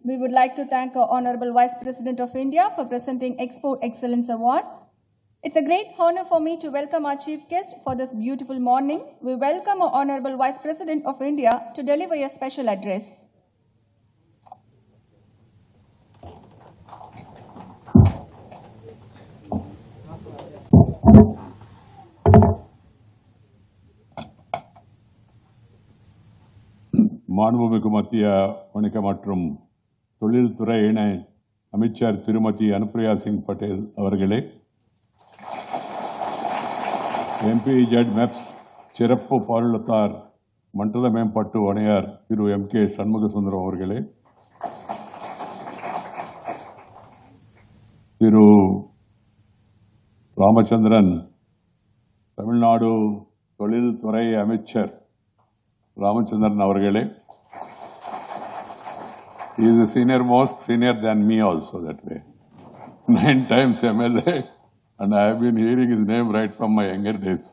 We would like to thank our Honorable Vice President of India for presenting Export Excellence Award. It's a great honor for me to welcome our chief guest for this beautiful morning. We welcome our Honorable Vice President of India to deliver a special address. மாண்புமிகு மத்திய வணிக மற்றும் தொழில்துறை இணை அமைச்சர் திருமதி அனுப்பிரியா சிங் பட்டேல் அவர்களே, MEPZ MEPS சிறப்பு பாலுளத்தார் மண்டல மேம்பாட்டு ஆணையர் திரு MK சண்முகசுந்தரம் அவர்களே, திரு ராமச்சந்திரன் தமிழ்நாடு தொழில்துறை அமைச்சர் ராமச்சந்திரன் அவர்களே, he is the senior most, senior than me also that way. 9 times MLA, and I have been hearing his name right from my younger days.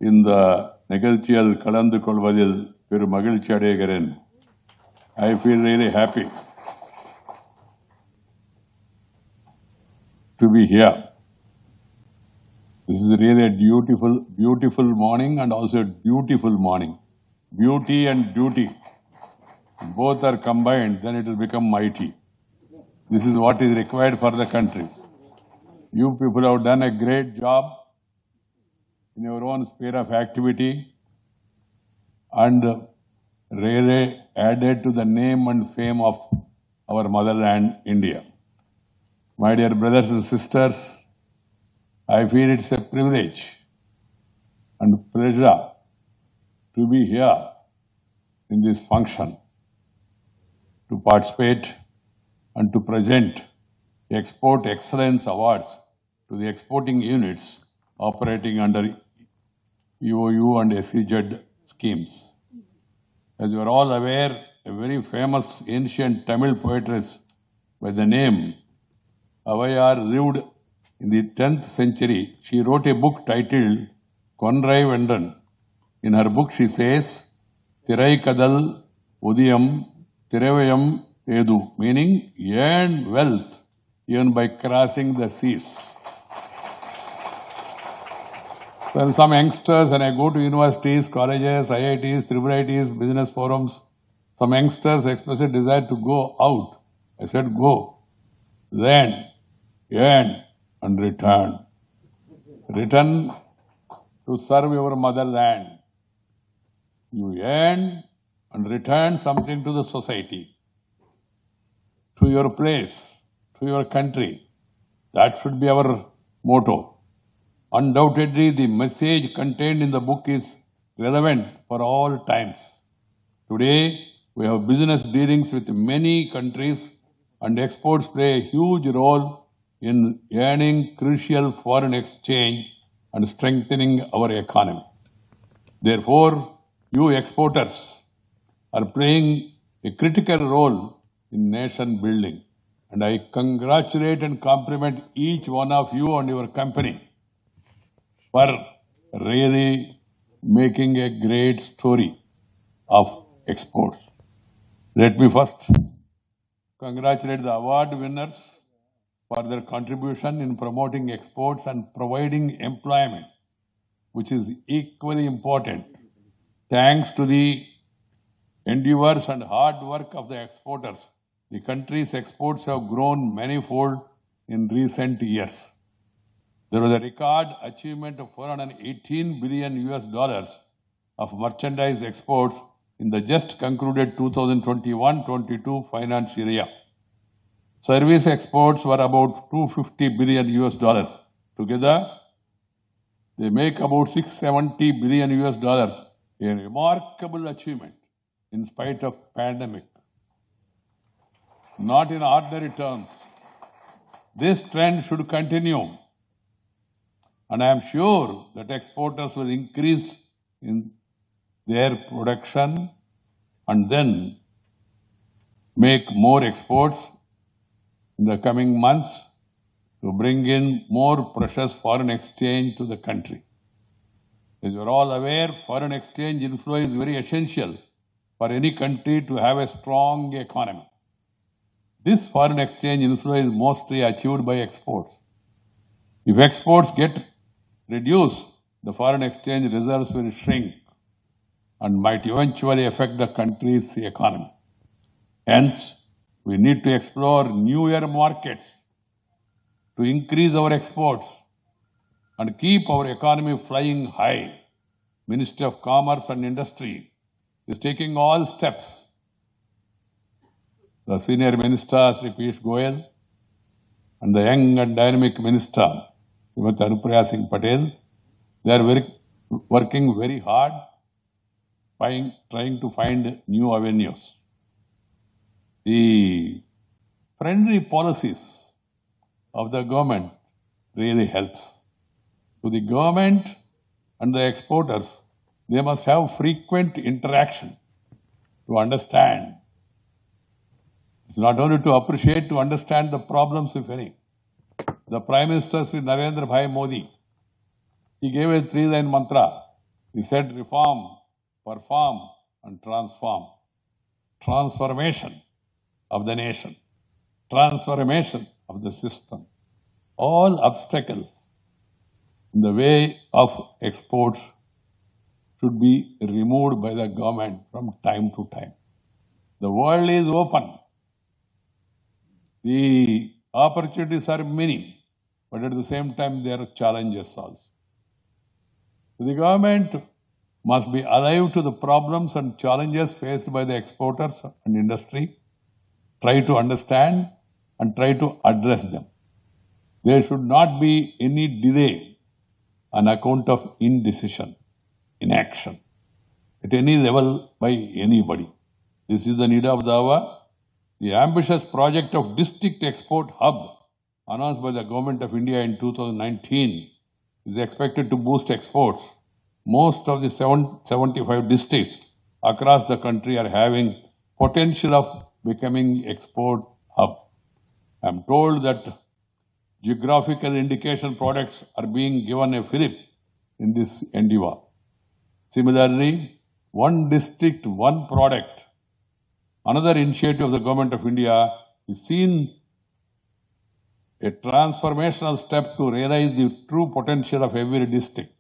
இந்த நிகழ்ச்சியில் கலந்து கொள்வதில் பெரும் மகிழ்ச்சி அடைகிறேன். I feel really happy to be here. This is really a beautiful morning and also a dutiful morning. Beauty and duty, both are combined, then it will become mighty. This is what is required for the country. You people have done a great job in your own sphere of activity and really added to the name and fame of our motherland, India. My dear brothers and sisters, I feel it's a privilege and pleasure to be here in this function, to participate and to present Export Excellence Awards to the exporting units operating under EOU and SEZ schemes. As you are all aware, a very famous ancient Tamil poetess by the name Avayar lived in the 10th century. She wrote a book titled Konrai Vendan. In her book she says, Thirai Kadal Udiyam Thirevayam Edu, meaning earn wealth even by crossing the seas. When some youngsters, and I go to universities, colleges, IITs, IIITs, business forums, some youngsters express a desire to go out. I said, go, learn, earn, and return. Return to serve your motherland. You earn and return something to the society, to your place, to your country. That should be our motto. Undoubtedly, the message contained in the book is relevant for all times. Today, we have business dealings with many countries, and exports play a huge role in earning crucial foreign exchange and strengthening our economy. Therefore, you exporters are playing a critical role in nation building, and I congratulate and compliment each one of you and your company for really making a great story of exports. Let me first congratulate the award winners for their contribution in promoting exports and providing employment, which is equally important. Thanks to the endeavors and hard work of the exporters, the country's exports have grown manifold in recent years. There was a record achievement of $418 billion of merchandise exports in the just concluded 2021-22 financial year. Service exports were about $250 billion. Together, they make about $670 billion, a remarkable achievement in spite of pandemic. Not in ordinary terms. This trend should continue, and I am sure that exporters will increase in their production and then make more exports in the coming months to bring in more precious foreign exchange to the country. As you are all aware, foreign exchange inflow is very essential for any country to have a strong economy. This foreign exchange inflow is mostly achieved by exports. If exports get reduced, the foreign exchange reserves will shrink and might eventually affect the country's economy. Hence, we need to explore newer markets to increase our exports and keep our economy flying high. Ministry of Commerce and Industry is taking all steps. The senior minister, Sri Piyush Goyal, and the young and dynamic minister, Srimati Anupriya Singh Patel, they are working very hard, trying to find new avenues. The friendly policies of the government really helps. To the government and the exporters, they must have frequent interaction to understand. It's not only to appreciate, to understand the problems, if any. The Prime Minister, Sri Narendra Bhai Modi, he gave a 3-line mantra. He said, reform, perform, and transform. Transformation of the nation, transformation of the system. All obstacles in the way of exports should be removed by the government from time to time. The world is open. The opportunities are many, but at the same time there are challenges also. The government must be alive to the problems and challenges faced by the exporters and industry, try to understand and try to address them. There should not be any delay on account of indecision, inaction, at any level by anybody. This is the need of the hour. The ambitious project of District Export Hub announced by the Government of India in 2019 is expected to boost exports. Most of the 75 districts across the country are having potential of becoming export hub. I am told that geographical indication products are being given a fillip in this endeavor. Similarly, one district, one product. Another initiative of the Government of India is seen a transformational step to realize the true potential of every district.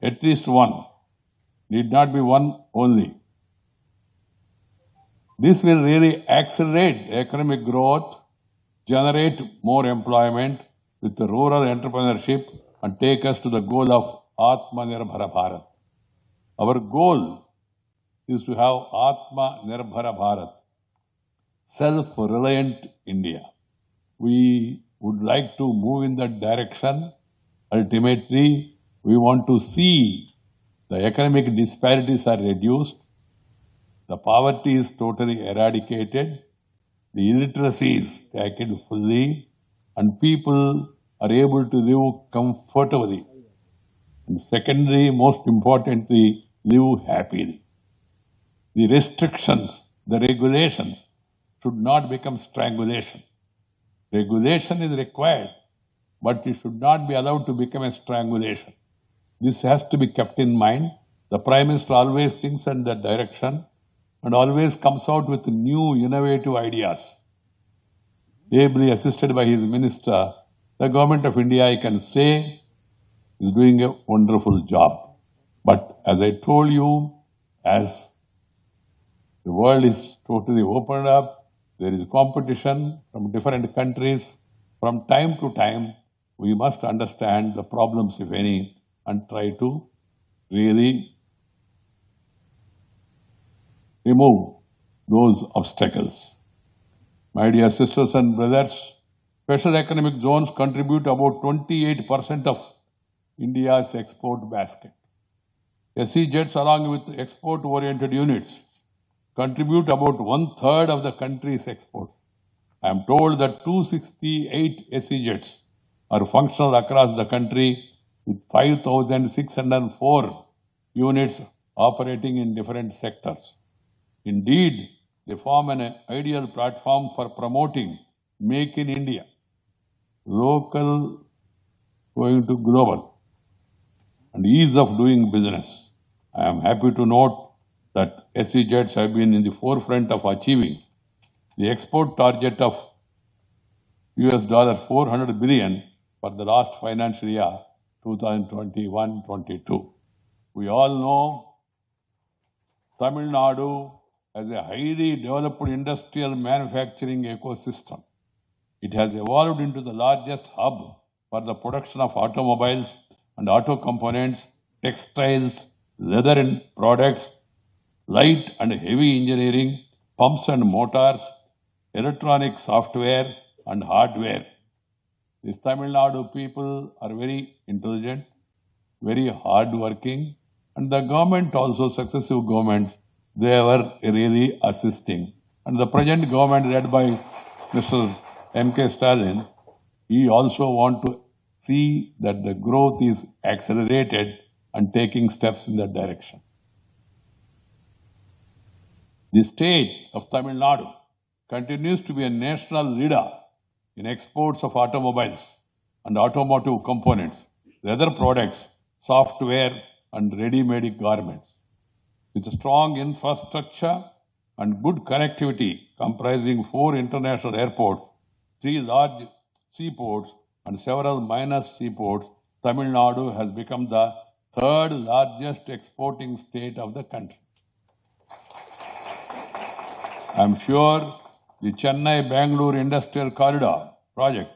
At least one, need not be one only. This will really accelerate economic growth, generate more employment with the rural entrepreneurship, and take us to the goal of Atmanirbhara Bharat. Our goal is to have Atmanirbhara Bharat, self-reliant India. We would like to move in that direction. Ultimately, we want to see the economic disparities are reduced, the poverty is totally eradicated, the illiteracy is taken fully, and people are able to live comfortably. And secondly, most importantly, live happily. The restrictions, the regulations should not become strangulation. Regulation is required, but it should not be allowed to become a strangulation. This has to be kept in mind. The Prime Minister always thinks in that direction and always comes out with new innovative ideas. Ably assisted by his minister, the Government of India, I can say, is doing a wonderful job. But as I told you, as the world is totally opened up, there is competition from different countries. From time to time, we must understand the problems, if any, and try to really remove those obstacles. My dear sisters and brothers, special economic zones contribute about 28% of India's export basket. SEZs, along with export-oriented units, contribute about 1/3 of the country's export. I am told that 268 SEZs are functional across the country, with 5,604 units operating in different sectors. Indeed, they form an ideal platform for promoting Make in India, local going to global, and ease of doing business. I am happy to note that SEZs have been in the forefront of achieving the export target of $400 billion for the last financial year, 2021-22. We all know Tamilnadu has a highly developed industrial manufacturing ecosystem. It has evolved into the largest hub for the production of automobiles and auto components, textiles, leather and products, light and heavy engineering, pumps and motors, electronic software and hardware. These Tamil Nadu people are very intelligent, very hardworking, and the government also, successive governments, they were really assisting. And the present government led by Mr. M.K. Stalin, he also want to see that the growth is accelerated and taking steps in that direction. The state of Tamil Nadu continues to be a national leader in exports of automobiles and automotive components, leather products, software, and ready-made garments. With a strong infrastructure and good connectivity comprising 4 international airports, 3 large seaports, and several minor seaports, Tamil Nadu has become the 3rd largest exporting state of the country. I am sure the Chennai-Bangalore Industrial Corridor project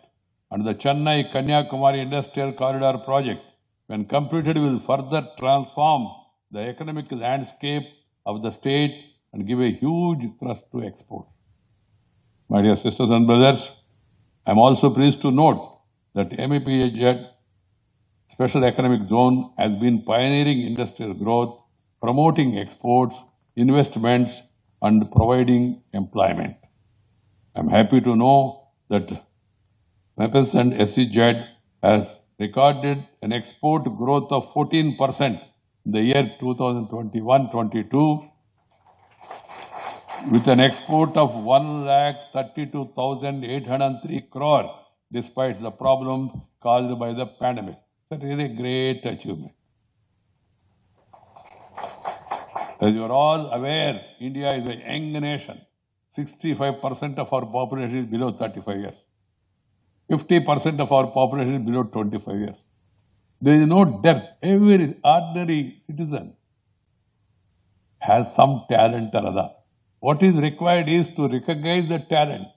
and the Chennai-Kanyakumari Industrial Corridor project, when completed, will further transform the economic landscape of the state and give a huge thrust to export. My dear sisters and brothers, I am also pleased to note that MEPZ Special Economic Zone has been pioneering industrial growth, promoting exports, investments, and providing employment. I am happy to know that MEPS and SEZ has recorded an export growth of 14% in the year 2021-22, with an export of 1,32,803 crore, despite the problem caused by the pandemic. It's a really great achievement. As you are all aware, India is a young nation. 65% of our population is below 35 years. 50% of our population is below 25 years. There is no depth. Every ordinary citizen has some talent or other. What is required is to recognize the talent,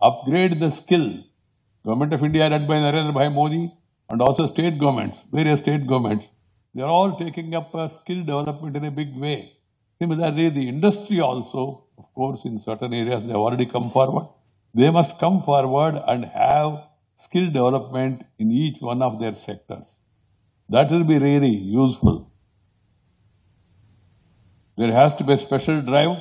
upgrade the skill. Government of India led by Narendra Bhai Modi and also state governments, various state governments, they are all taking up skill development in a big way. Similarly, the industry also, of course, in certain areas they have already come forward. They must come forward and have skill development in each one of their sectors. That will be really useful. There has to be a special drive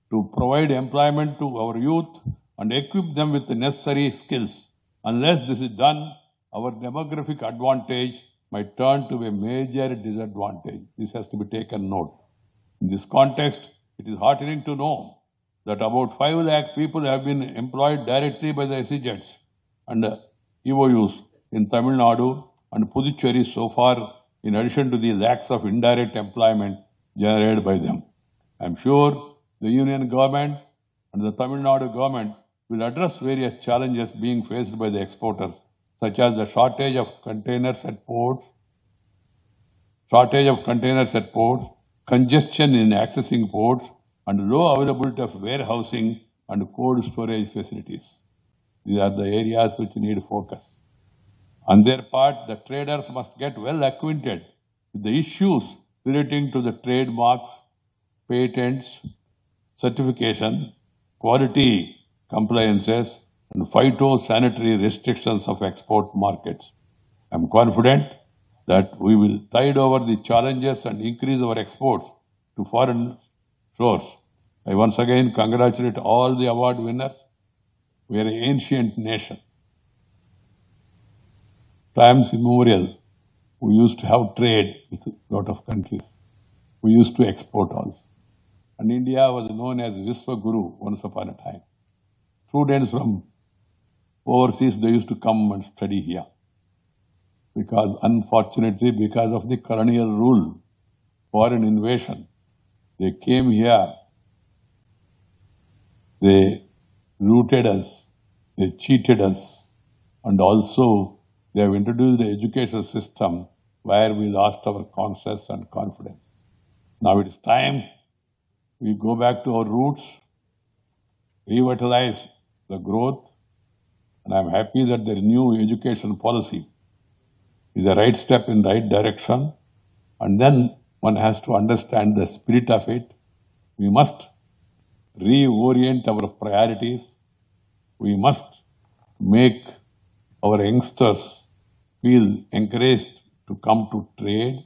to provide employment to our youth and equip them with the necessary skills. Unless this is done, our demographic advantage might turn to a major disadvantage. This has to be taken note. In this context, it is heartening to know that about 5 lakh people have been employed directly by the SEZs and EOUs in Tamil Nadu and Puducherry so far, in addition to the lakhs of indirect employment generated by them. I am sure the Union government and the Tamil Nadu government will address various challenges being faced by the exporters, such as the shortage of containers at ports, congestion in accessing ports, and low availability of warehousing and cold storage facilities. These are the areas which need focus. On their part, the traders must get well acquainted with the issues relating to the trademarks, patents, certification, quality compliances, and phytosanitary restrictions of export markets. I am confident that we will tide over the challenges and increase our exports to foreign shores. I once again congratulate all the award winners. We are an ancient nation. Times immemorial, we used to have trade with a lot of countries. We used to export also. And India was known as Vishwaguru once upon a time. Students from overseas, they used to come and study here. Because unfortunately, because of the colonial rule, foreign invasion, They came here, they looted us, they cheated us, and also they have introduced the education system where we lost our conscience and confidence. Now it is time we go back to our roots, revitalize the growth, and I'm happy that the new education policy is the right step in the right direction. And then one has to understand the spirit of it. We must reorient our priorities. We must make our youngsters feel encouraged to come to trade,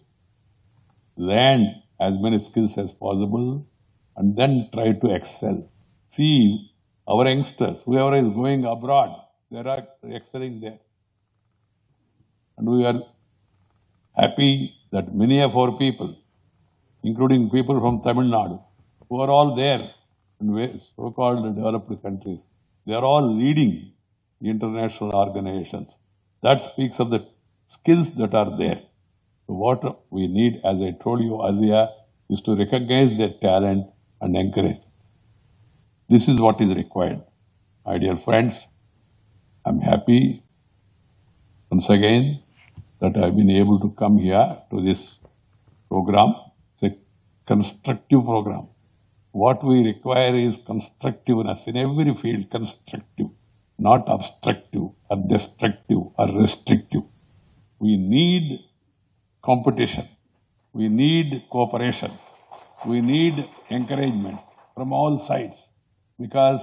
learn as many skills as possible, and then try to excel. See, our youngsters, whoever is going abroad, they are excelling there. And we are happy that many of our people, including people from Tamilnadu, who are all there in so-called developed countries, they are all leading international organizations. That speaks of the skills that are there. So what we need, as I told you earlier, is to recognize their talent and encourage. This is what is required. My dear friends, I'm happy once again that I've been able to come here to this program. It's a constructive program. What we require is constructiveness in every field, constructive, not obstructive or destructive or restrictive. We need competition. We need cooperation. We need encouragement from all sides, because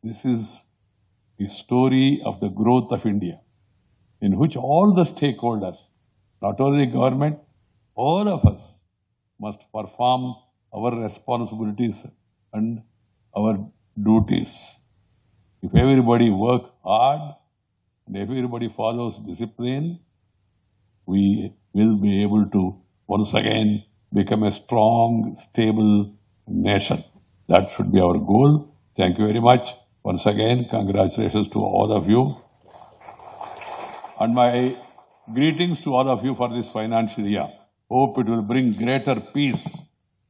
this is the story of the growth of India, in which all the stakeholders, not only government, all of us must perform our responsibilities and our duties. If everybody works hard and everybody follows discipline, we will be able to once again become a strong, stable nation. That should be our goal. Thank you very much. Once again, congratulations to all of you. And my greetings to all of you for this financial year. Hope it will bring greater peace,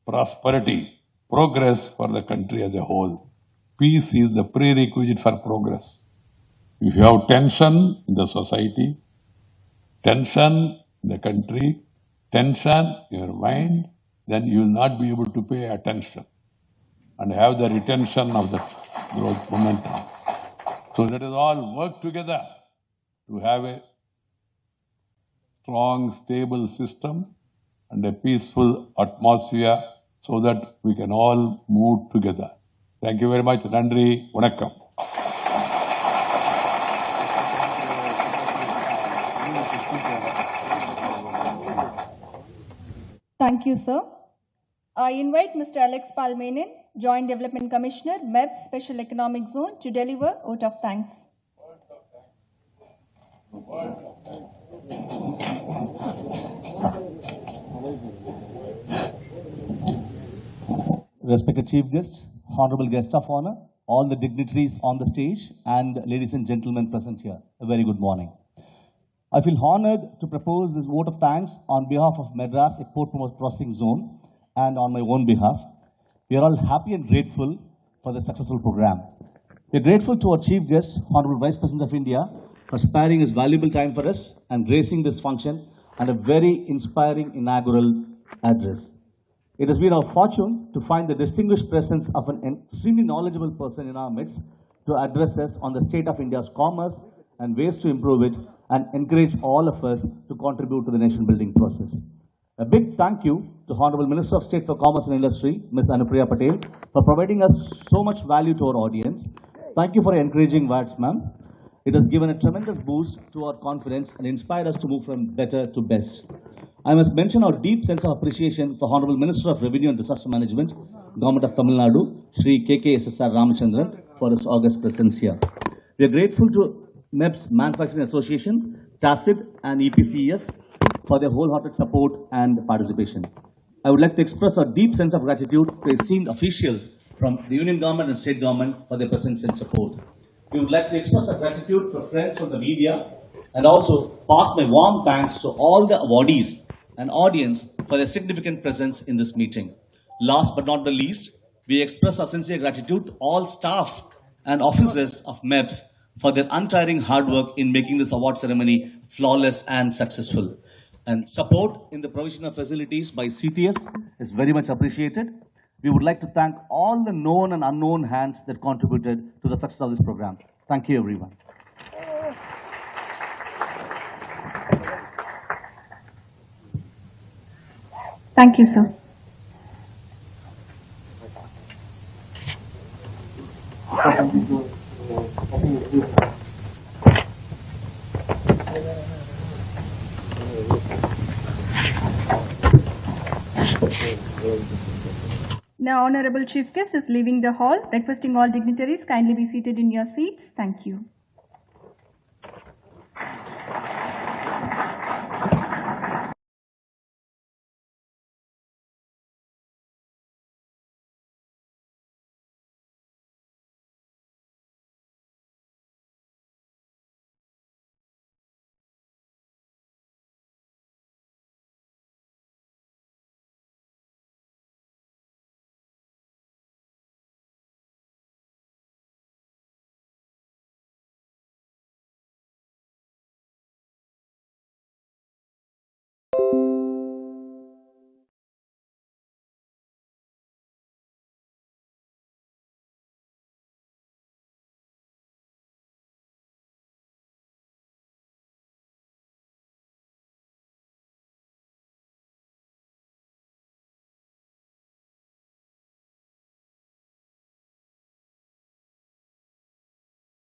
prosperity, progress for the country as a whole. Peace is the prerequisite for progress. If you have tension in the society, tension in the country, tension in your mind, then you will not be able to pay attention and have the retention of the growth momentum. So let us all work together to have a strong, stable system and a peaceful atmosphere so that we can all move together. Thank you very much. Nandri, Vanakkam. Thank you, sir. I invite Mr. Alex Palmenin, Joint Development Commissioner, MEPS Special Economic Zone, to deliver vote of thanks. Respected Chief Guest, Honorable Guest of Honor, all the dignitaries on the stage, and ladies and gentlemen present here, a very good morning. I feel honored to propose this vote of thanks on behalf of Madras Export Processing Zone and on my own behalf. We are all happy and grateful for the successful program. We are grateful to our Chief Guest, Honorable Vice President of India, for sparing his valuable time for us and gracing this function and a very inspiring inaugural address. It has been our fortune to find the distinguished presence of an extremely knowledgeable person in our midst to address us on the state of India's commerce and ways to improve it and encourage all of us to contribute to the nation building process. A big thank you to Honorable Minister of State for Commerce and Industry, Ms. Anupriya Patel, for providing us so much value to our audience. Thank you for your encouraging words, ma'am. It has given a tremendous boost to our confidence and inspired us to move from better to best. I must mention our deep sense of appreciation for Honorable Minister of Revenue and Disaster Management, Government of Tamilnadu, Shri KKSSR Ramachandran, for his august presence here. We are grateful to MEPS Manufacturing Association, TACID and EPCES for their wholehearted support and participation. I would like to express our deep sense of gratitude to esteemed officials from the Union Government and State Government for their presence and support. We would like to express our gratitude to friends from the media and also pass my warm thanks to all the awardees and audience for their significant presence in this meeting. Last but not the least, we express our sincere gratitude to all staff and officers of MEPS for their untiring hard work in making this award ceremony flawless and successful. And support in the provision of facilities by CTS is very much appreciated. We would like to thank all the known and unknown hands that contributed to the success of this program. Thank you, everyone. Thank you, sir. Now, Honorable Chief Guest is leaving the hall, requesting all dignitaries kindly be seated in your seats. Thank you.